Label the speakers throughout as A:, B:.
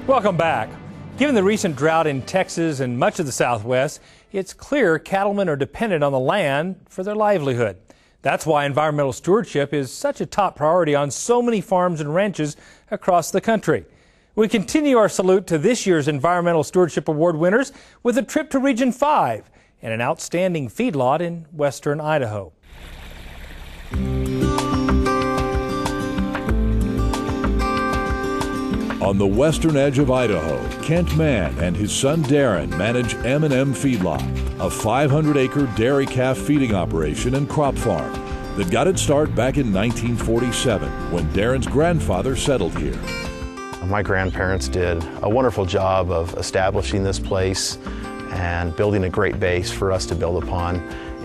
A: Welcome back. Given the recent drought in Texas and much of the Southwest, it's clear cattlemen are dependent on the land for their livelihood. That's why environmental stewardship is such a top priority on so many farms and ranches across the country. We continue our salute to this year's Environmental Stewardship Award winners with a trip to Region 5 and an outstanding feedlot in western Idaho.
B: On the western edge of Idaho, Kent Mann and his son Darren manage M&M Feedlot, a 500-acre dairy calf feeding operation and crop farm that got its start back in 1947 when Darren's grandfather settled here.
C: My grandparents did a wonderful job of establishing this place and building a great base for us to build upon.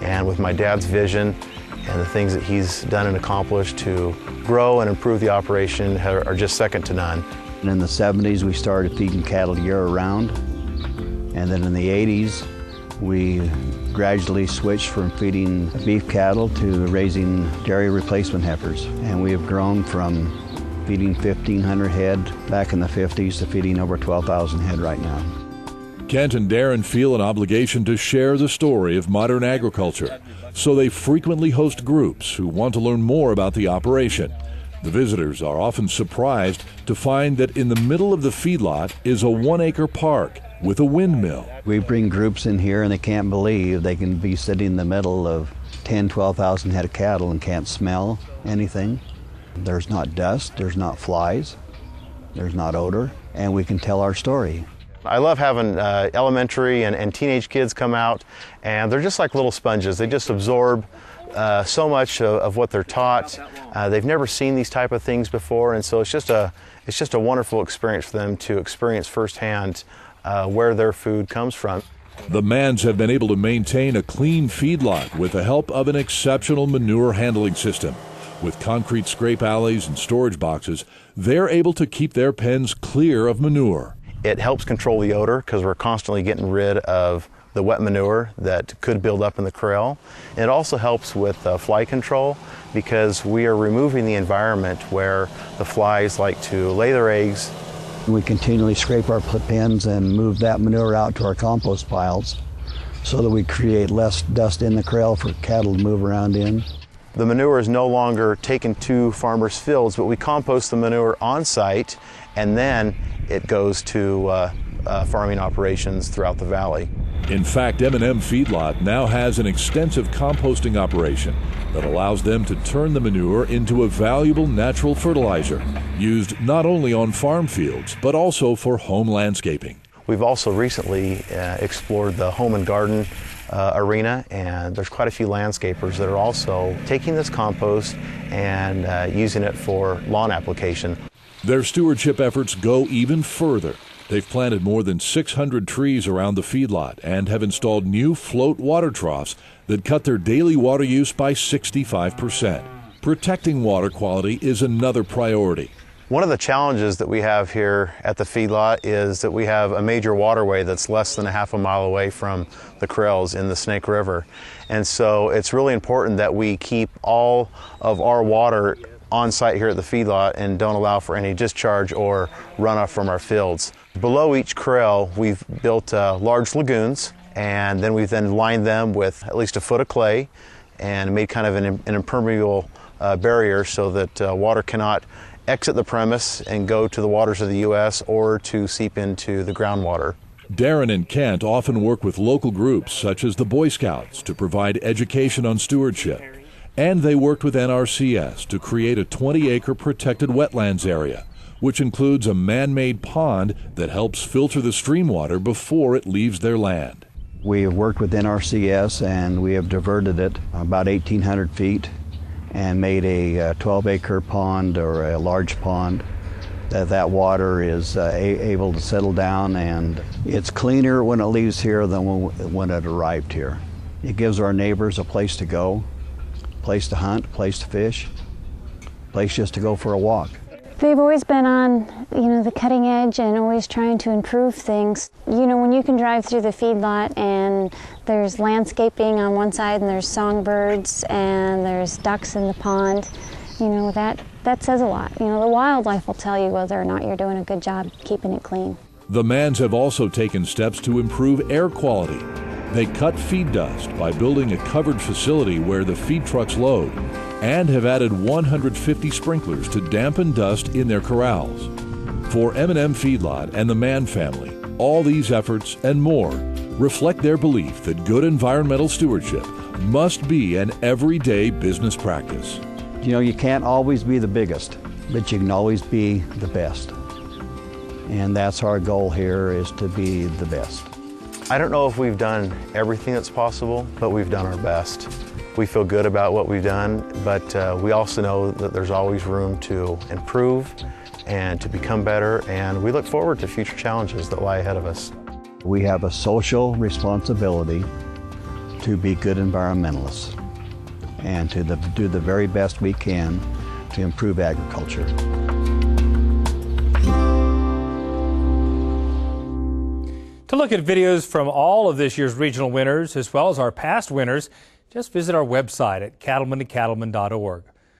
C: And with my dad's vision and the things that he's done and accomplished to grow and improve the operation are just second to none.
D: In the 70s, we started feeding cattle year-round, and then in the 80s, we gradually switched from feeding beef cattle to raising dairy replacement heifers. And we have grown from feeding 1,500 head back in the 50s to feeding over 12,000 head right now.
B: Kent and Darren feel an obligation to share the story of modern agriculture, so they frequently host groups who want to learn more about the operation. The visitors are often surprised to find that in the middle of the feedlot is a 1-acre park with a windmill.
D: We bring groups in here and they can't believe they can be sitting in the middle of 10,000, 12,000 head of cattle and can't smell anything. There's not dust, there's not flies, there's not odor, and we can tell our story.
C: I love having elementary and teenage kids come out, and they're just like little sponges. They just absorb so much of what they're taught. They've never seen these type of things before, and so it's just a wonderful experience for them to experience firsthand where their food comes from.
B: The Manns have been able to maintain a clean feedlot with the help of an exceptional manure handling system. With concrete scrape alleys and storage boxes, they're able to keep their pens clear of manure.
C: It helps control the odor because we're constantly getting rid of the wet manure that could build up in the corral. And it also helps with fly control because we are removing the environment where the flies like to lay their eggs.
D: We continually scrape our pens and move that manure out to our compost piles so that we create less dust in the corral for cattle to move around in.
C: The manure is no longer taken to farmers' fields, but we compost the manure on site, and then it goes to farming operations throughout the valley.
B: In fact, M&M Feedlot now has an extensive composting operation that allows them to turn the manure into a valuable natural fertilizer, used not only on farm fields, but also for home landscaping.
C: We've also recently explored the home and garden arena, and there's quite a few landscapers that are also taking this compost and using it for lawn application.
B: Their stewardship efforts go even further. They've planted more than 600 trees around the feedlot and have installed new float water troughs that cut their daily water use by 65%. Protecting water quality is another priority.
C: One of the challenges that we have here at the feedlot is that we have a major waterway that's less than a half a mile away from the corrals in the Snake River. And so it's really important that we keep all of our water on site here at the feedlot and don't allow for any discharge or runoff from our fields. Below each corral, we've built large lagoons, and then we've lined them with at least a foot of clay and made kind of an impermeable barrier so that water cannot exit the premise and go to the waters of the U.S. or to seep into the groundwater.
B: Darren and Kent often work with local groups such as the Boy Scouts to provide education on stewardship. And they worked with NRCS to create a 20-acre protected wetlands area, which includes a man-made pond that helps filter the stream water before it leaves their land.
D: We have worked with NRCS and we have diverted it about 1,800 feet and made a 12-acre pond or a large pond that water is able to settle down, and it's cleaner when it leaves here than when it arrived here. It gives our neighbors a place to go, place to hunt, place to fish, place just to go for a walk.
E: They've always been on, the cutting edge and always trying to improve things. When you can drive through the feedlot and there's landscaping on one side and there's songbirds and there's ducks in the pond, that that says a lot. You know, the wildlife will tell you whether or not you're doing a good job keeping it clean.
B: The Manns have also taken steps to improve air quality. They cut feed dust by building a covered facility where the feed trucks load, and have added 150 sprinklers to dampen dust in their corrals. For M&M Feedlot and the Mann family, all these efforts and more reflect their belief that good environmental stewardship must be an everyday business practice.
D: You know, you can't always be the biggest, but you can always be the best. And that's our goal here, is to be the best.
C: I don't know if we've done everything that's possible, but we've done our best. We feel good about what we've done, but we also know that there's always room to improve and to become better, and we look forward to future challenges that lie ahead of us.
D: We have a social responsibility to be good environmentalists and to do the very best we can to improve agriculture.
A: To look at videos from all of this year's regional winners, as well as our past winners, just visit our website at cattlementocattlemen.org.